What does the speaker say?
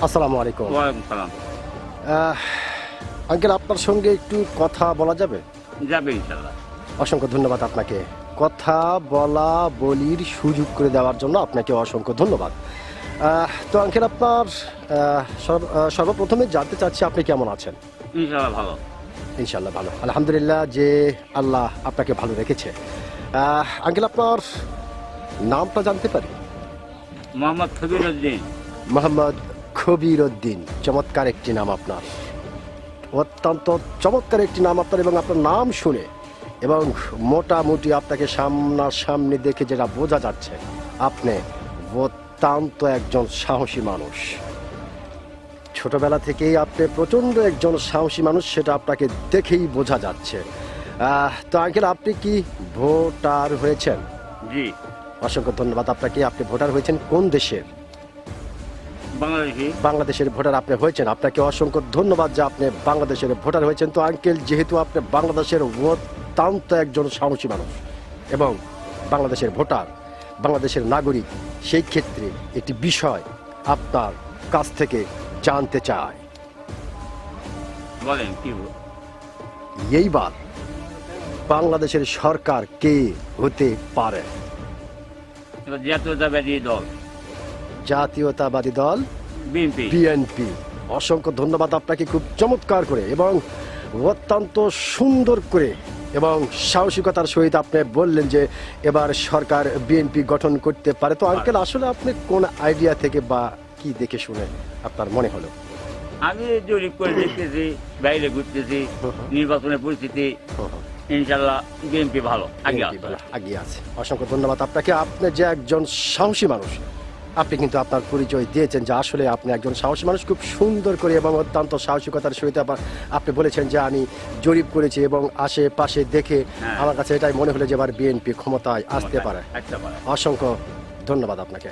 আসসালামু আলাইকুম। ওয়ালাইকুম সালাম। আঙ্কেল, আপনার সঙ্গে একটু কথা বলা যাবে? যাবে ইনশাল্লাহ। অসংখ্য ধন্যবাদ আপনাকে। কথা বলা বলির সুযোগ করে দেওয়ার জন্য আপনাকে অসংখ্য ধন্যবাদ। তো আঙ্কেল, আপনার সর্বপ্রথমে জানতে চাচ্ছি আপনি কেমন আছেন? ইনশাল্লাহ ভালো। ইনশাল্লাহ ভালো, আলহামদুলিল্লাহ যে আল্লাহ আপনাকে ভালো রেখেছে। আঙ্কেল, আপনার নামটা জানতে পারি? মোহাম্মদ খবির উদ্দিন। মোহাম্মদ খবির উদ্দিন, চমৎকার একটি নাম আপনার, অত্যন্ত চমৎকার একটি নাম আপনার। এবং আপনার নাম শুনে এবং মোটামুটি আপনাকে সামনাসামনি দেখে যেটা বোঝা যাচ্ছে, আপনি অত্যন্ত একজন সাহসী মানুষ। ছোটবেলা থেকেই আপনি প্রচণ্ড একজন সাহসী মানুষ, সেটা আপনাকে দেখেই বোঝা যাচ্ছে। তো আঙ্কেল, আপনি কি ভোটার হয়েছেন? জি। অসংখ্য ধন্যবাদ আপনাকে। আপনি ভোটার হয়েছেন কোন দেশের? বাংলাদেশি। বাংলাদেশের ভোটার আপনি হয়েছেন, আপনাকে অসংখ্য ধন্যবাদ যে আপনি বাংলাদেশের ভোটার হয়েছেন। তো আঙ্কেল, যেহেতু আপনি বাংলাদেশের অত্যন্ত একজন সাহসী মানুষ এবং বাংলাদেশের ভোটার, বাংলাদেশের নাগরিক, সেই ক্ষেত্রে একটি বিষয় আপনার কাছ থেকে জানতে চাই। বলেন কি? এইবার বাংলাদেশের সরকার কে হতে পারে? জাতীয়তাবাদী দল জাতীয়তাবাদী দল বিএনপি। বিএনপি। অসংখ্য ধন্যবাদ আপনাকে, খুব চমৎকার করে এবং অত্যন্ত সুন্দর করে এবং সাহসিকতার সহিত আপনি বললেন যে এবার সরকার বিএনপি গঠন করতে পারে। তো আঙ্কেল, আসলে আপনি কোন আইডিয়া থেকে বা কি দেখে শুনে আপনার মনে হলো? আমি জরিপ করে দেখতেছি, বাইরে ঘুরতেছি, নির্বাচনের পরিস্থিতি ইনশাল্লাহ বিএনপি ভালো আগে আছে। আগে আছে। অসংখ্য ধন্যবাদ আপনাকে। আপনি যে একজন সাহসী মানুষ, আপনি কিন্তু আপনার পরিচয় দিয়েছেন যে আসলে আপনি একজন সাহসী মানুষ, খুব সুন্দর করে এবং অত্যন্ত সাহসিকতার সহিত আপনি বলেছেন যে আমি জরিপ করেছি এবং আশেপাশে দেখে আমার কাছে এটাই মনে হলো যে এবার বিএনপি ক্ষমতায় আসতে পারে। একটা পারে। অসংখ্য ধন্যবাদ আপনাকে।